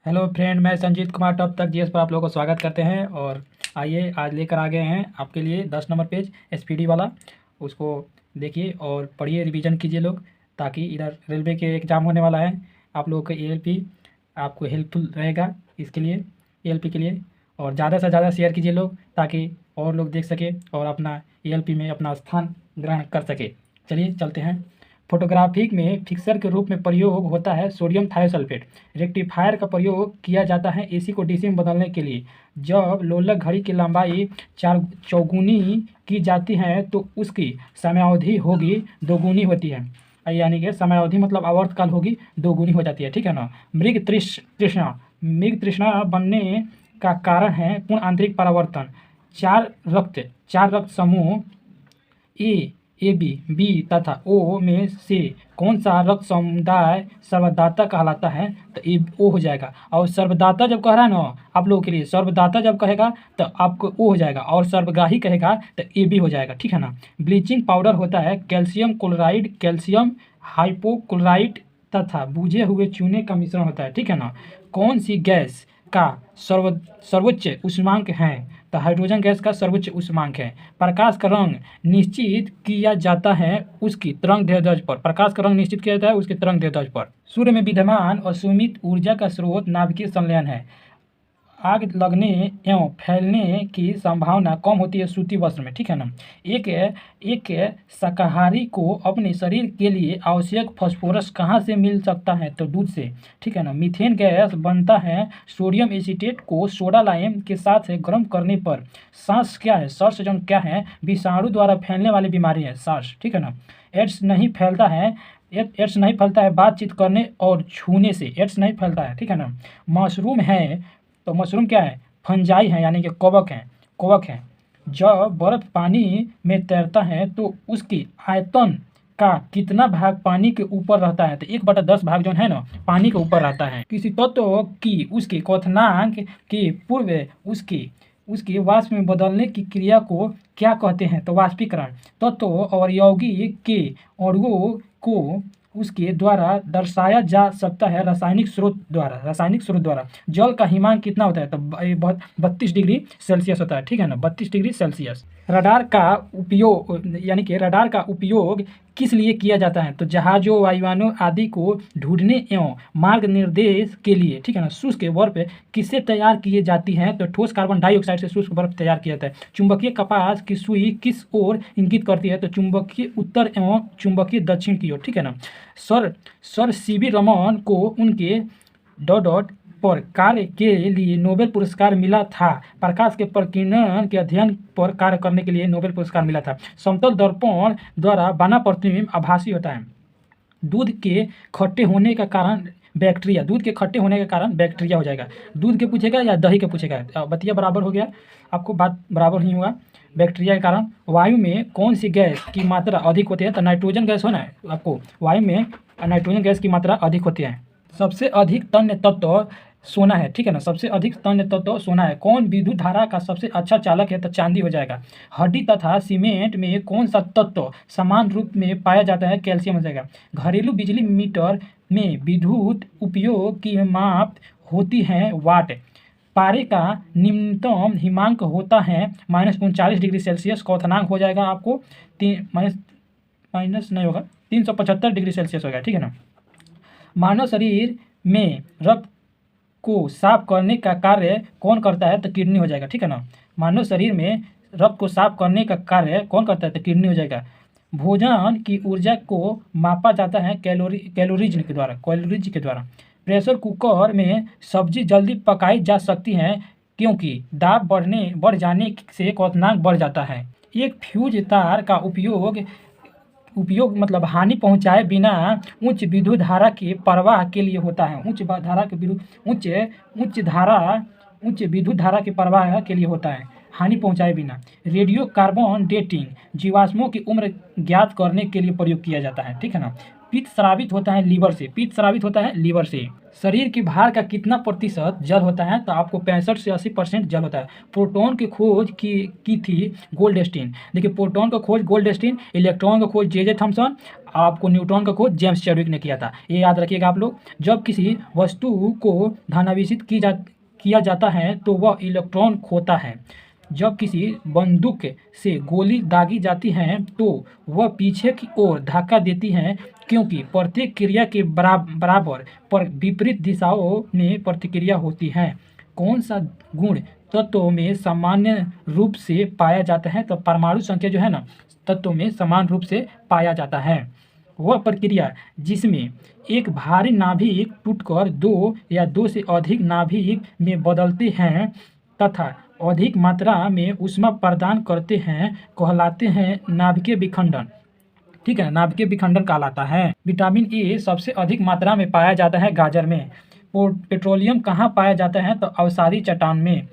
Hello friend, मैं Sanjeet Kumar top तक GS पर आप लोगों को स्वागत करते हैं। और आइए आज लेकर आ गए हैं आपके लिए 10 नंबर पेज एसपीडी वाला। उसको देखिए और पढ़िए, रिवीजन कीजिए लोग, ताकि इधर रेलवे के एग्ज़ाम होने वाला है। आप लोगों का एएलपी आपको हेल्पफुल रहेगा इसके लिए, एएलपी के लिए। और ज़्यादा से ज़्यादा शेयर कीजिए लोग, ताकि और लोग देख सके और अपना एएलपी में अपना स्थान ग्रहण कर सके। चलिए चलते हैं। फोटोग्राफी में फिक्सर के रूप में प्रयोग होता है सोडियम थायोसल्फेट। रेक्टिफायर का प्रयोग किया जाता है एसी को डीसी में बदलने के लिए। जब लोलक घड़ी की लंबाई चार चौगुनी की जाती है तो उसकी समयावधि होगी दोगुनी होती है। यानी कि समयावधि मतलब आवर्तकाल होगी दोगुनी हो जाती है, ठीक है ना। मृग तृष्णा बनने का कारण है पूर्ण आंतरिक परावर्तन। चार रक्त समूह ए बी तथा ओ में से कौन सा रक्त समुदाय सर्वदाता कहलाता है? तो ए ओ हो जाएगा। और सर्वदाता जब कह रहा है ना आप लोगों के लिए, सर्वदाता जब कहेगा तो आपको ओ हो जाएगा, और सर्वग्राही कहेगा तो ए बी हो जाएगा, ठीक है ना। ब्लीचिंग पाउडर होता है कैल्शियम क्लोराइड, कैल्शियम हाइपोक्लोराइट तथा बुझे हुए चूने का मिश्रण होता है, ठीक है ना। कौन सी गैस का सर्वोच्च उष्मांक है? तो हाइड्रोजन गैस का सर्वोच्च उष्मांक है। प्रकाश का रंग निश्चित किया जाता है उसकी तरंग दैर्ध्य पर। प्रकाश का रंग निश्चित किया जाता है उसके तरंग दैर्ध्य पर। सूर्य में विद्यमान असीमित ऊर्जा का स्रोत नाभिकीय संलयन है। आग लगने एवं फैलने की संभावना कम होती है सूती वस्त्र में, ठीक है ना। एक शाकाहारी को अपने शरीर के लिए आवश्यक फास्फोरस कहाँ से मिल सकता है? तो दूध से, ठीक है ना। मीथेन गैस बनता है सोडियम एसीटेट को सोडा लाइम के साथ गर्म करने पर। सांस क्या है? सर्स जो क्या है? विषाणु द्वारा फैलने वाली बीमारी है सार्स, ठीक है ना। एड्स नहीं फैलता है बातचीत करने और छूने से। एड्स नहीं फैलता है, ठीक है ना। मशरूम है तो मशरूम क्या है? फंजाई है, यानी कि कवक है। जब बर्फ पानी में तैरता है तो उसकी आयतन का कितना भाग पानी के ऊपर रहता है? तो 1/10 भाग जो है ना पानी के ऊपर रहता है। किसी तत्व की उसके क्वथनांक के पूर्व उसकी वाष्प में बदलने की क्रिया को क्या कहते हैं? तो वाष्पीकरण। तत्व और यौगिक के अणुओं को उसके द्वारा दर्शाया जा सकता है रासायनिक स्रोत द्वारा। जल का हिमांक कितना होता है? तो बहुत 32 डिग्री सेल्सियस होता है, ठीक है ना, 32 डिग्री सेल्सियस। रडार का उपयोग किस लिए किया जाता है? तो जहाजों, वायुयानों आदि को ढूंढने एवं मार्ग निर्देश के लिए, ठीक है ना। शुष्क बर्फ किससे तैयार किए जाती है? तो ठोस कार्बन डाइऑक्साइड से शुष्क बर्फ तैयार किया जाता है। चुंबकीय कपास की सुई किस ओर इंगित करती है? तो चुंबकीय उत्तर एवं चुंबकीय दक्षिण की ओर, ठीक है ना। सर सीवी रमन को उनके डॉट पर कार्य के लिए नोबेल पुरस्कार मिला था। प्रकाश के प्रकीर्णन के अध्ययन पर कार्य करने के लिए नोबेल पुरस्कार मिला था। समतल दर्पण द्वारा बना प्रतिबिंब आभासी होता है। दूध के खट्टे होने का कारण बैक्टीरिया हो जाएगा। दूध के पूछेगा या दही के पूछेगा? बतिया बराबर हो गया, आपको बात बराबर नहीं हुआ। बैक्टीरिया के कारण वायु में कौन सी गैस की मात्रा अधिक होती है? तो नाइट्रोजन गैस होना है आपको। वायु में नाइट्रोजन गैस की मात्रा अधिक होती है। सबसे अधिक तन्य तत्व सोना है, ठीक है ना। सबसे अधिक तन्य तत्व सोना है। कौन विद्युत धारा का सबसे अच्छा चालक है? तो चांदी हो जाएगा। हड्डी तथा सीमेंट में कौन सा तत्व समान रूप में पाया जाता है? कैल्शियम हो जाएगा। घरेलू बिजली मीटर में विद्युत उपयोग की माप होती है वाट। पारे का निम्नतम हिमांक होता है -39 डिग्री सेल्सियस। क्वथनांक हो जाएगा आपको माइनस नहीं होगा, 375 डिग्री सेल्सियस होगा, ठीक है ना। मानव शरीर में रक्त को साफ करने का कार्य कौन करता है? तो किडनी हो जाएगा, ठीक है ना। मानव शरीर में रक्त को साफ करने का कार्य कौन करता है? तो किडनी हो जाएगा। भोजन की ऊर्जा को मापा जाता है कैलोरीज के द्वारा। प्रेशर कुकर में सब्जी जल्दी पकाई जा सकती है क्योंकि दाब बढ़ जाने से क्वथनांक बढ़ जाता है। एक फ्यूज तार का उपयोग मतलब हानि पहुंचाए बिना उच्च विद्युत धारा के प्रवाह के लिए होता है। उच्च विद्युत धारा के प्रवाह के लिए होता है, हानि पहुंचाए बिना। रेडियो कार्बन डेटिंग जीवाश्मों की उम्र ज्ञात करने के लिए प्रयोग किया जाता है, ठीक है ना। पित्त स्रावित होता है लीवर से, पित्त स्रावित होता है लीवर से। शरीर के भार का कितना प्रतिशत जल होता है, तो आपको 65 से 80% जल होता है। प्रोटॉन की खोज की थी गोल्डस्टीन। देखिए प्रोटॉन का खोज गोल्डस्टीन, इलेक्ट्रॉन का खोज जे थॉमसन, आपको न्यूट्रॉन का खोज जेम्स चैडविक ने किया था। ये याद रखिएगा आप लोग। जब किसी वस्तु को धनावेशित किया जाता है तो वह इलेक्ट्रॉन खोता है। जब किसी बंदूक से गोली दागी जाती है तो वह पीछे की ओर धक्का देती है, क्योंकि प्रत्येक क्रिया के बराबर पर विपरीत दिशाओं में प्रतिक्रिया होती है। कौन सा गुण तत्वों में सामान्य रूप से पाया जाता है, तो परमाणु संख्या जो है ना तत्वों में समान रूप से पाया जाता है। वह प्रक्रिया जिसमें एक भारी नाभिक टूटकर दो या दो से अधिक नाभिक में बदलते हैं तथा अधिक मात्रा में ऊष्मा प्रदान करते हैं कहलाते हैं नाभिकीय विखंडन। ठीक है, नाभिकीय विखंडन कहलाता है। विटामिन ए सबसे अधिक मात्रा में पाया जाता है गाजर में। पेट्रोलियम कहाँ पाया जाता है, तो अवसादी चट्टान में।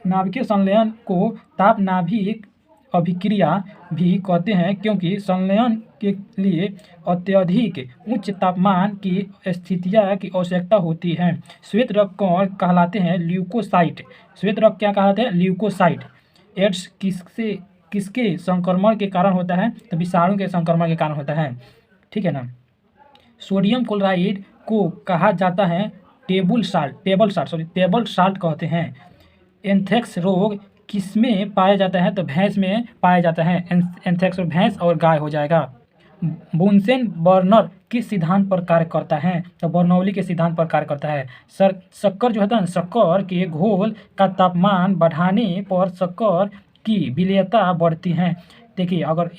नाभिकीय संलयन को ताप नाभिक अभिक्रिया भी कहते हैं, क्योंकि संलयन के लिए अत्यधिक उच्च तापमान की स्थितियाँ की आवश्यकता होती है। श्वेत रक्त कण कहलाते हैं ल्यूकोसाइट। श्वेत रक्त क्या कहलाते हैं, ल्यूकोसाइट। एड्स किसके संक्रमण के कारण होता है, तो विषाणु के संक्रमण के कारण होता है। ठीक है ना। सोडियम क्लोराइड को कहा जाता है टेबल साल्ट कहते हैं। एंथ्रेक्स रोग किसमें पाया जाता है, तो भैंस में पाया जाता है। एंथ्रेक्स और भैंस और गाय हो जाएगा। बुनसेन बर्नर किस सिद्धांत पर कार्य करता है, तो बर्नौली के सिद्धांत पर कार्य करता है। शक्कर जो है ना, शक्कर के घोल का तापमान बढ़ाने पर शक्कर की विलेयता बढ़ती है। देखिए अगर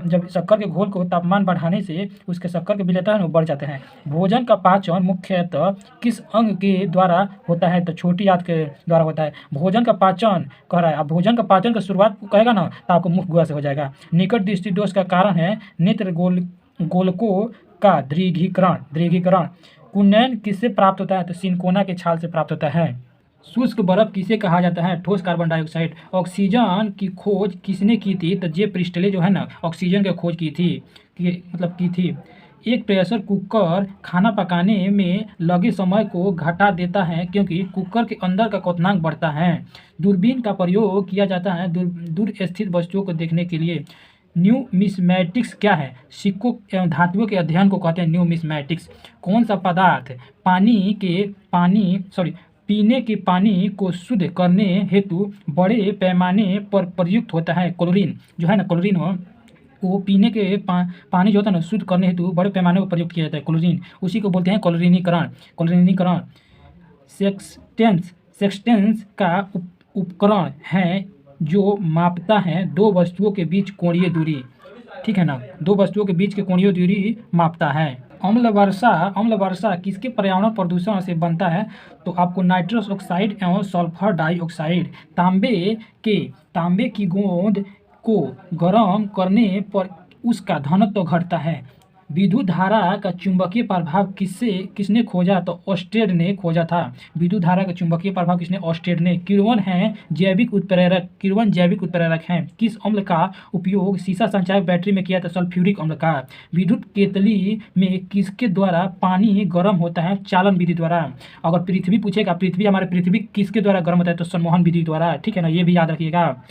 जब शक्कर के घोल को तापमान बढ़ाने से उसके शक्कर के विलेयता है वो बढ़ जाते हैं। भोजन का पाचन मुख्यतः किस अंग के द्वारा होता है, तो छोटी आंत के द्वारा होता है। भोजन का पाचन कह रहा है, अब भोजन का पाचन का शुरुआत कहेगा ना तो आपको मुख गुहा से हो जाएगा। निकट दृष्टि दोष का कारण है नेत्र गोलकों का दृढ़ीकरण। कुंडन किससे प्राप्त होता है, तो सिनकोना के छाल से प्राप्त होता है। शुष्क बर्फ किसे कहा जाता है, ठोस कार्बन डाइऑक्साइड। ऑक्सीजन की खोज किसने की थी, तो जे प्रिस्टले जो है ना ऑक्सीजन की खोज की थी। एक प्रेशर कुकर खाना पकाने में लगे समय को घटा देता है, क्योंकि कुकर के अंदर का क्वथनांक बढ़ता है। दूरबीन का प्रयोग किया जाता है दूर स्थित वस्तुओं को देखने के लिए। न्यूमिस्मैटिक्स क्या है, सिक्कों एवं धातुओं के अध्ययन को कहते हैं न्यूमिस्मैटिक्स। कौन सा पदार्थ पीने के पानी को शुद्ध करने हेतु बड़े पैमाने पर प्रयुक्त होता है, क्लोरीन जो है ना, क्लोरीन वो पीने के पानी जो होता है ना शुद्ध करने हेतु बड़े पैमाने पर प्रयुक्त किया जाता है, क्लोरीन, उसी को बोलते हैं क्लोरीनीकरण। सेक्सटेंस का उपकरण है जो मापता है दो वस्तुओं के बीच कोणीय दूरी। ठीक है ना, दो वस्तुओं के बीच के कोणीय दूरी मापता है। अम्ल वर्षा किसके पर्यावरण प्रदूषण से बनता है, तो आपको नाइट्रस ऑक्साइड एवं सल्फर डाइऑक्साइड। तांबे की गेंद को गर्म करने पर उसका घनत्व घटता है। विद्युत धारा का चुंबकीय प्रभाव किसने खोजा, तो ऑस्टेड ने खोजा था। विद्युत धारा का चुंबकीय प्रभाव किसने, ऑस्टेड ने। किण्वन जैविक उत्प्रेरक हैं। किस अम्ल का उपयोग सीसा संचायक बैटरी में किया था, सल्फ्यूरिक अम्ल का। विद्युत केतली में किसके द्वारा पानी गर्म होता है, चालन विधि द्वारा। अगर पृथ्वी पूछेगा, पृथ्वी किसके द्वारा गर्म होता है, तो संमोहन विधि द्वारा। ठीक है ना, ये भी याद रखिएगा।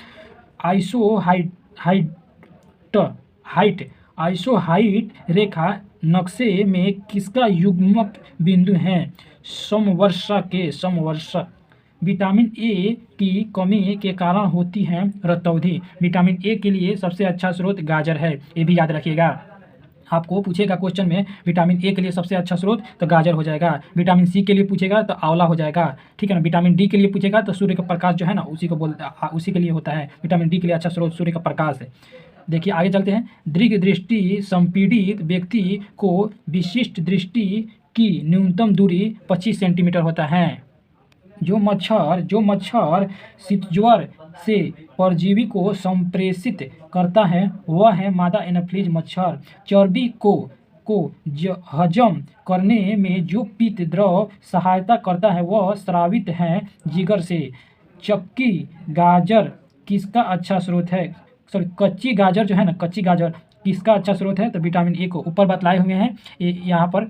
आइसोहाइट रेखा नक्शे में किसका युग्मक बिंदु है, समवर्षक। विटामिन ए की कमी के कारण होती है रतौंधी। विटामिन ए के लिए सबसे अच्छा स्रोत गाजर है, ये भी याद रखिएगा। आपको पूछेगा क्वेश्चन में विटामिन ए के लिए सबसे अच्छा स्रोत, तो गाजर हो जाएगा। विटामिन सी के लिए पूछेगा तो आंवला हो जाएगा। ठीक है ना। विटामिन डी के लिए पूछेगा तो सूर्य का प्रकाश जो है ना उसी के लिए होता है। विटामिन डी के लिए अच्छा स्रोत सूर्य का प्रकाश है। देखिए आगे चलते हैं। दीर्घ दृष्टि संपीड़ित व्यक्ति को विशिष्ट दृष्टि की न्यूनतम दूरी 25 सेंटीमीटर होता है। जो मच्छर शीतज्वर से परजीवी को संप्रेषित करता है वह है मादा एनाफिलीज मच्छर। चर्बी को हजम करने में जो पीत द्रव सहायता करता है वह स्रावित है जिगर से। कच्ची गाजर किसका अच्छा स्रोत है, कच्ची गाजर जो है ना, कच्ची गाजर किसका अच्छा स्रोत है? तो विटामिन ए को ऊपर बतलाए हुए हैं। यहाँ पर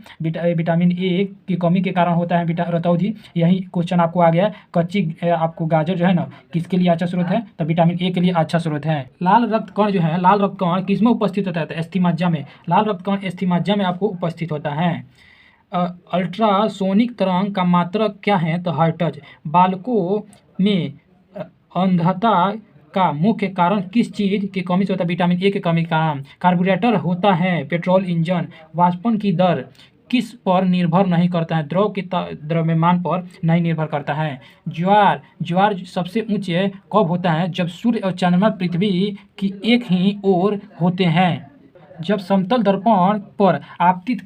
विटामिन ए की कमी के कारण होता है रतौंधी। यही क्वेश्चन आपको आ गया। कच्ची आपको गाजर जो है ना, किसके लिए अच्छा स्रोत है? तो विटामिन ए के लिए अच्छा स्रोत है। लाल रक्त कण जो है, लाल रक्त कण किस में उपस्थित होता है? तो एस्थीमाज्या में। लाल रक्त कण एस्थीमाज्या में आपको उपस्थित होता है। अल्ट्रासोनिक तरंग का मात्रक क्या है? तो हर्ट्ज। बालकों में अंधता का मुख्य कारण किस चीज़ की कमी से होता है? विटामिन ए की कमी के कारण। कार्बोरेटर होता है पेट्रोल इंजन। वाष्पन की दर किस पर निर्भर नहीं करता है? द्रव के द्रव्यमान पर नहीं निर्भर करता है। ज्वार सबसे ऊंचे कब होता है? जब सूर्य और चंद्रमा पृथ्वी की एक ही ओर होते हैं। जब समतल दर्पण पर आपतित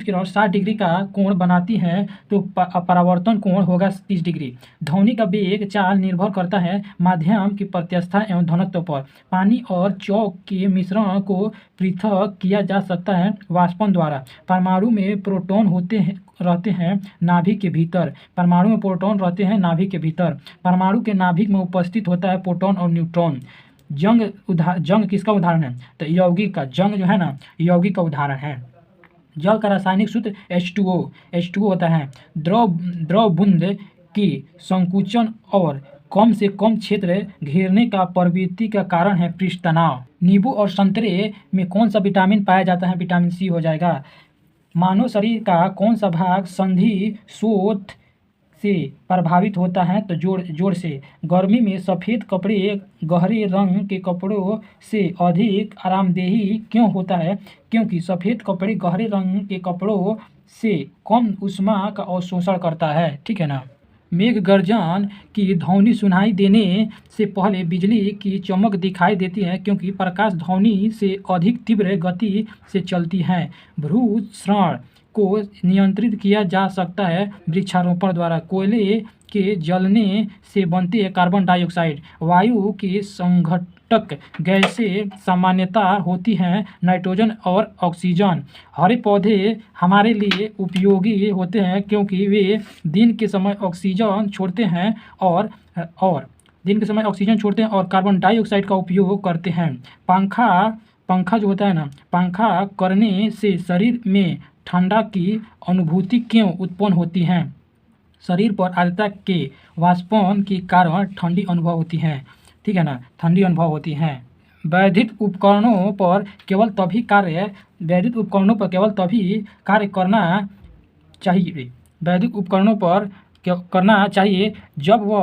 किरण 60 डिग्री का कोण बनाती है तो परावर्तन कोण होगा 30 डिग्री। ध्वनि का वेग चाल निर्भर करता है माध्यम की प्रत्यस्थता एवं घनत्व पर। पानी और चौक के मिश्रण को पृथक किया जा सकता है वाष्पन द्वारा। परमाणु में प्रोटॉन रहते हैं नाभिक के भीतर। परमाणु में प्रोटॉन रहते हैं नाभिक के भीतर। परमाणु के नाभिक में उपस्थित होता है प्रोटॉन और न्यूट्रॉन। जंग किसका उदाहरण है? तो यौगिक का। जंग जो है ना, यौगिक का उदाहरण है। जल का रासायनिक सूत्र H2O होता है। द्रव बूंद की संकुचन और कम से कम क्षेत्र घेरने का प्रवृत्ति का कारण है पृष्ठ तनाव। नींबू और संतरे में कौन सा विटामिन पाया जाता है? विटामिन सी हो जाएगा। मानव शरीर का कौन सा भाग संधि शोथ से प्रभावित होता है? तो जोड़ से। गर्मी में सफ़ेद कपड़े गहरे रंग के कपड़ों से अधिक आरामदेही क्यों होता है? क्योंकि सफ़ेद कपड़े गहरे रंग के कपड़ों से कम ऊष्मा का अवशोषण करता है। ठीक है ना। मेघ गर्जन की ध्वनि सुनाई देने से पहले बिजली की चमक दिखाई देती है क्योंकि प्रकाश ध्वनि से अधिक तीव्र गति से चलती है। भूक्षरण को नियंत्रित किया जा सकता है वृक्षारोपण द्वारा। कोयले के जलने से बनती है कार्बन डाइऑक्साइड। वायु की संघटक गैसें सामान्यतः होती हैं नाइट्रोजन और ऑक्सीजन। हरे पौधे हमारे लिए उपयोगी होते हैं क्योंकि वे दिन के समय ऑक्सीजन छोड़ते हैं और कार्बन डाइऑक्साइड का उपयोग करते हैं। पंखा जो होता है ना, पंखा करने से शरीर में ठंडा की अनुभूति क्यों उत्पन्न होती है? शरीर पर आर्द्रता के वाष्पन के कारण ठंडी अनुभव होती है। ठीक है ना, ठंडी अनुभव होती है। वैद्युत उपकरणों पर केवल तभी कार्य करना चाहिए। वैद्युत उपकरणों पर करना चाहिए जब वह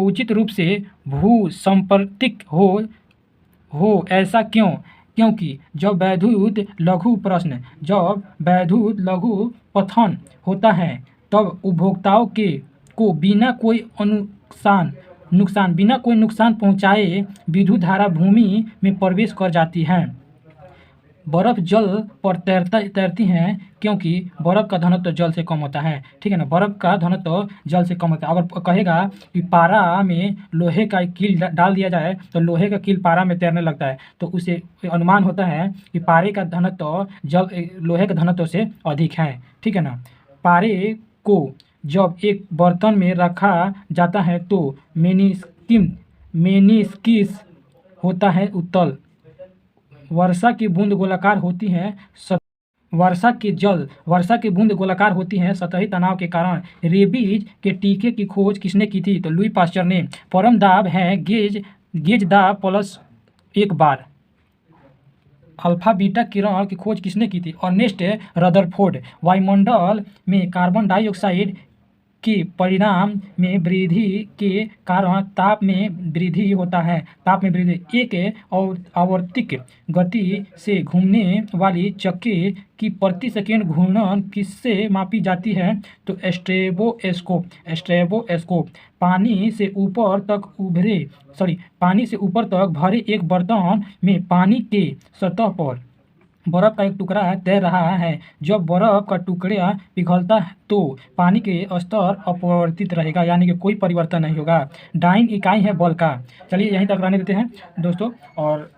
उचित रूप से भूसंपर्कित हो। ऐसा क्यों? क्योंकि जब वैद्युत लघु पथन होता है तब उपभोक्ताओं को बिना कोई नुकसान पहुंचाए विद्युत धारा भूमि में प्रवेश कर जाती है। बर्फ़ जल पर तैरती हैं क्योंकि बर्फ़ का घनत्व जल से कम होता है। ठीक है ना, बर्फ़ का घनत्व जल से कम होता है। अगर कहेगा कि पारा में लोहे का कील डाल दिया जाए तो लोहे का कील पारा में तैरने लगता है, तो उसे अनुमान होता है कि पारे का घनत्व लोहे के घनत्व से अधिक है। ठीक है ना। पारे को जब एक बर्तन में रखा जाता है तो मेनिस्किस होता है उत्तल। वर्षा की बूंद गोलाकार होती है सतही तनाव के कारण। रेबीज के टीके की खोज किसने की थी? तो लुई पास्चर ने। परम दाब है गेज दाब प्लस 1 बार। अल्फा बीटा किरण की खोज किसने की थी? Ernest Rutherford. वायुमंडल में कार्बन डाइऑक्साइड के परिणाम में वृद्धि के कारण ताप में वृद्धि होता है। एक आवर्तिक गति से घूमने वाली चक्के की प्रति सेकंड घूर्णन किससे मापी जाती है? तो स्ट्रेबोस्कोप। पानी से ऊपर तक भरे एक बर्तन में पानी के सतह पर बर्फ का एक टुकड़ा तैर रहा है। जब बर्फ का टुकड़ा पिघलता है तो पानी के स्तर अपरिवर्तित रहेगा, यानी कि कोई परिवर्तन नहीं होगा। डाइन इकाई है बल का। चलिए यहीं तक रहने देते हैं दोस्तों। और